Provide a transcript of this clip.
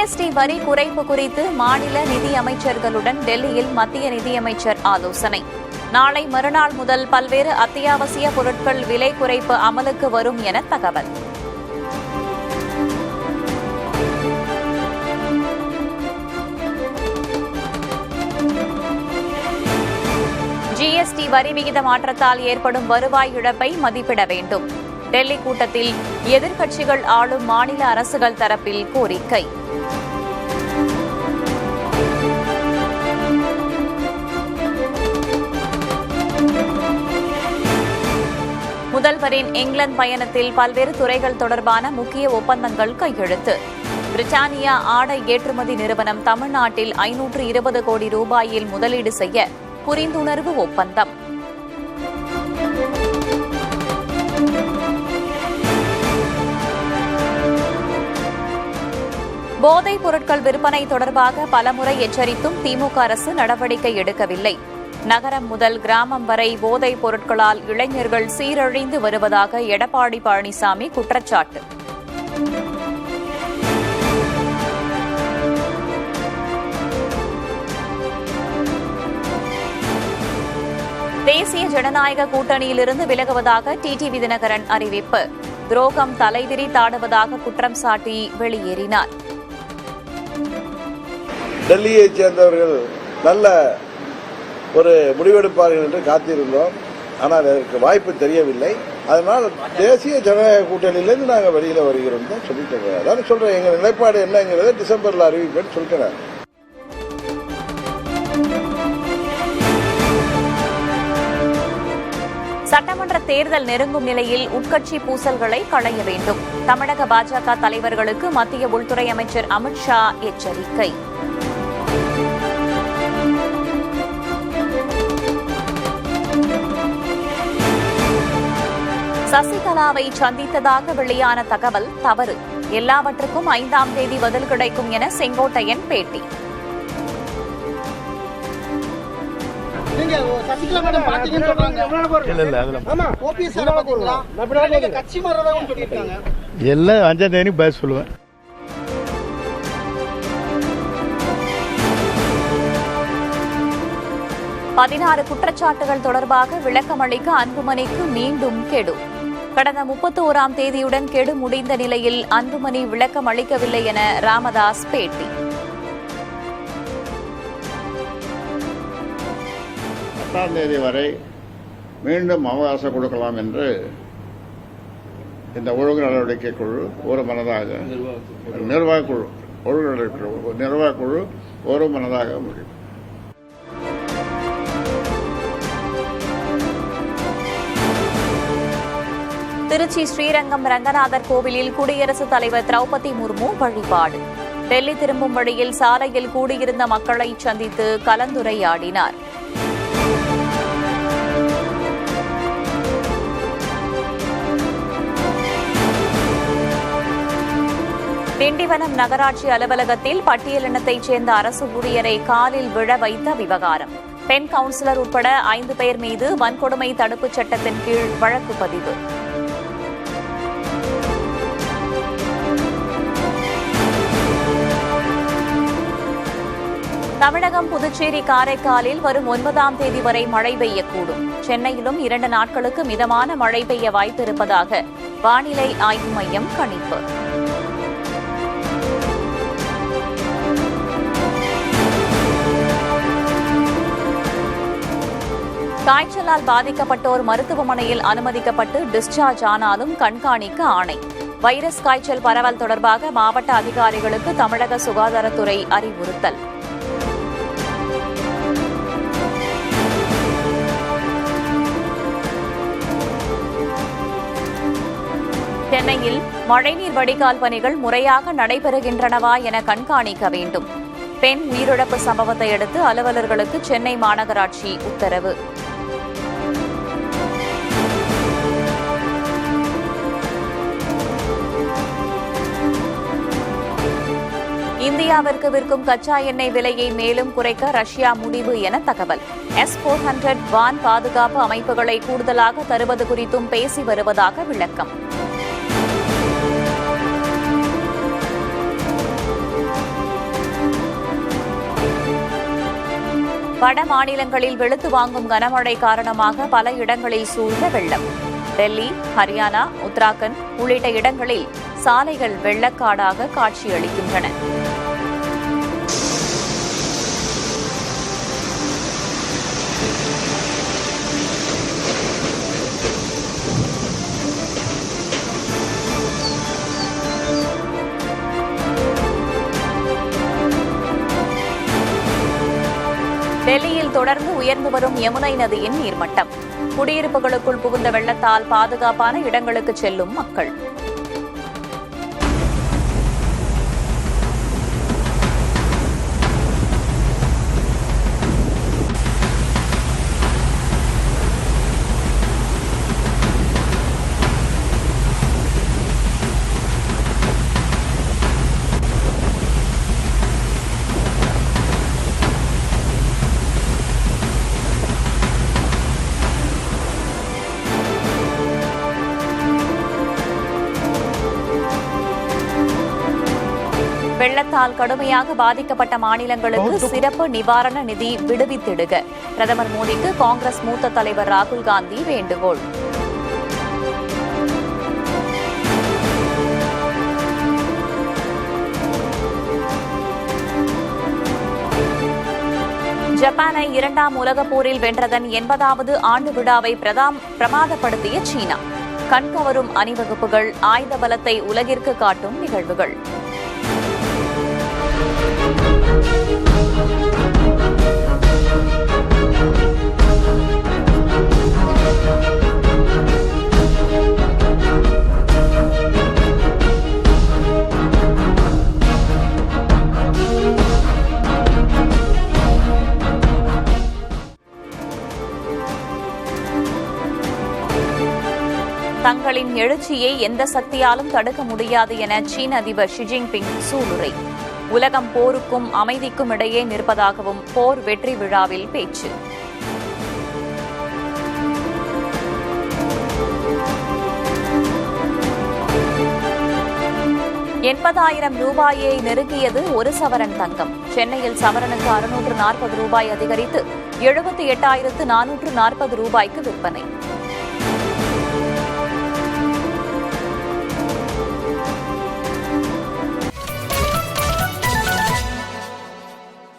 GST வரி குறைப்பு குறித்து மாநில நிதியமைச்சர்களுடன் டெல்லியில் மத்திய நிதியமைச்சர் ஆலோசனை. நாளை மறுநாள் முதல் பல்வேறு அத்தியாவசிய பொருட்கள் விலை குறைப்பு அமலுக்கு வரும் என தகவல். ஜிஎஸ்டி வரி விகித மாற்றத்தால் ஏற்படும் வருவாய் இழப்பை மதிப்பிட வேண்டும். டெல்லி கூட்டத்தில் எதிர்க்கட்சிகள் ஆளும் மாநில அரசுகள் தரப்பில் கோரிக்கை. முதல்வரின் இங்கிலாந்து பயணத்தில் பல்வேறு துறைகள் தொடர்பான முக்கிய ஒப்பந்தங்கள் கையெழுத்து. பிரிட்டானியா ஆடை ஏற்றுமதி நிறுவனம் தமிழ்நாட்டில் 520 கோடி ரூபாயில் முதலீடு செய்ய புரிந்துணர்வு ஒப்பந்தம். போதைப் பொருட்கள் விற்பனை தொடர்பாக பலமுறை எச்சரித்தும் திமுக அரசு நடவடிக்கை எடுக்கவில்லை. நகரம் முதல் கிராமம் வரை போதைப் பொருட்களால் இளைஞர்கள் சீரழிந்து வருவதாக எடப்பாடி பழனிசாமி குற்றச்சாட்டு. தேசிய ஜனநாயக கூட்டணியிலிருந்து விலகுவதாக டிடிவி தினகரன் அறிவிப்பு. துரோகம் தலைவிரித்தாடுவதாக குற்றம் சாட்டி வெளியேறினார். டெல்லியைச் சேர்ந்தவர்கள் நல்ல ஒரு முடிவெடுப்பார்கள் என்று காத்திருந்தோம். ஆனால் அதற்கு வாய்ப்பு தெரியவில்லை. அதனால் தேசிய ஜனநாயக கூட்டணியிலிருந்து நாங்கள் வெளியில வருகிறோம் தான் சொல்லிட்டு அதான் சொல்றேன். எங்க நிலைப்பாடு என்னங்கிறத டிசம்பர்ல அறிவிப்பேன்னு சொல்லிட்டேன். சட்டமன்ற தேர்தல் நெருங்கும் நிலையில் உட்கட்சி பூசல்களை களைய வேண்டும். தமிழக பாஜக தலைவர்களுக்கு மத்திய உள்துறை அமைச்சர் அமித் ஷா எச்சரிக்கை. சசிகலாவை சந்தித்ததாக வெளியான தகவல் தவறு. எல்லாவற்றுக்கும் 5ஆம் தேதி பதில் கிடைக்கும் என செங்கோட்டையன் பேட்டி. எல்லாம் 5ஆம் தேதி பதில் சொல்லுவேன். பதினாறு குற்றச்சாட்டுகள் தொடர்பாக விளக்கமளிக்க அன்புமணிக்கு மீண்டும் கெடு. கடந்த 31ஆம் தேதியுடன் கெடு முடிந்த நிலையில் அன்புமணி விளக்கம் அளிக்கவில்லை என ராமதாஸ் பேட்டி. 10ஆம் தேதி வரை மீண்டும் அவகாசம் கொடுக்கலாம் என்று இந்த ஒழுங்கு நடவடிக்கை குழு ஒரு மனதாக நிர்வாகக்குழு ஒரு மனதாக முடியும். திருச்சி ஸ்ரீரங்கம் ரங்கநாதர் கோவிலில் குடியரசுத் தலைவர் திரௌபதி முர்மு வழிபாடு. டெல்லி திரும்பும் வழியில் சாலையில் கூடியிருந்த மக்களை சந்தித்து கலந்துரையாடினார். திண்டிவனம் நகராட்சி அலுவலகத்தில் பட்டியலினத்தைச் சேர்ந்த அரசு ஊழியரை காலில் விழ வைத்த விவகாரம். பெண் கவுன்சிலர் உட்பட 5 பேர் மீது வன்கொடுமை தடுப்புச் சட்டத்தின் கீழ் வழக்கு பதிவு. தமிழகம், புதுச்சேரி, காரைக்காலில் வரும் 9ஆம் தேதி வரை மழை பெய்யக்கூடும். சென்னையிலும் 2 நாட்களுக்கு மிதமான மழை பெய்ய வாய்ப்பிருப்பதாக வானிலை ஆய்வு மையம் கணிப்பு. காய்ச்சலால் பாதிக்கப்பட்டோர் மருத்துவமனையில் அனுமதிக்கப்பட்டு டிஸ்சார்ஜ் ஆனாலும் கண்காணிக்க ஆணை. வைரஸ் காய்ச்சல் பரவல் தொடர்பாக மாவட்ட அதிகாரிகளுக்கு தமிழக சுகாதாரத்துறை அறிவுறுத்தல். சென்னையில் மழைநீர் வடிகால் பணிகள் முறையாக நடைபெறுகின்றனவா என கண்காணிக்க வேண்டும். பெண் உயிரிழப்பு சம்பவத்தை அடுத்து அலுவலர்களுக்கு சென்னை மாநகராட்சி உத்தரவு. இந்தியாவிற்கு விற்கும் கச்சா எண்ணெய் விலையை மேலும் குறைக்க ரஷ்யா முடிவு என தகவல். S-400 வான் பாதுகாப்பு அமைப்புகளை கூடுதலாக தருவது குறித்தும் பேசி வருவதாக விளக்கம். வட மாநிலங்களில் வெளுத்து வாங்கும் கனமழை காரணமாக பல இடங்களில் சூழ்ந்த வெள்ளம். டெல்லி, ஹரியானா, உத்தராகண்ட் உள்ளிட்ட இடங்களில் சாலைகள் வெள்ளக்காடாக காட்சியளிக்கின்றன. டெல்லியில் தொடர்ந்து உயர்ந்து வரும் யமுனை நதியின் நீர்மட்டம். குடியிருப்புகளுக்குள் புகுந்த வெள்ளத்தால் பாதுகாப்பான இடங்களுக்கு செல்லும் மக்கள். வெள்ளத்தால் கடுமையாக பாதிக்கப்பட்ட மாநிலங்களுக்கு சிறப்பு நிவாரண நிதி விடுவித்திடுக பிரதமர் மோடிக்கு காங்கிரஸ் மூத்த தலைவர் ராகுல் காந்தி வேண்டுகோள். ஜப்பானை 2ஆம் உலகப் போரில் வென்றதன் 80வது ஆண்டு விழாவை பிரமாதப்படுத்திய சீனா. கண்கவரும் அணிவகுப்புகள், ஆயுத பலத்தை உலகிற்கு காட்டும் நிகழ்வுகள். தங்களின் எழுச்சியை எந்த சக்தியாலும் தடுக்க முடியாது என சீன அதிபர் ஷி ஜின்பிங் சூளுரை. உலகம் போருக்கும் அமைதிக்கும் இடையே நிற்பதாகவும் போர் வெற்றி விழாவில் பேச்சு. ரூபாயை நெருங்கியது ஒரு சவரன் தங்கம். சென்னையில் சவரனுக்கு 640 ரூபாய் அதிகரித்து 78,440 ரூபாய்க்கு விற்பனை.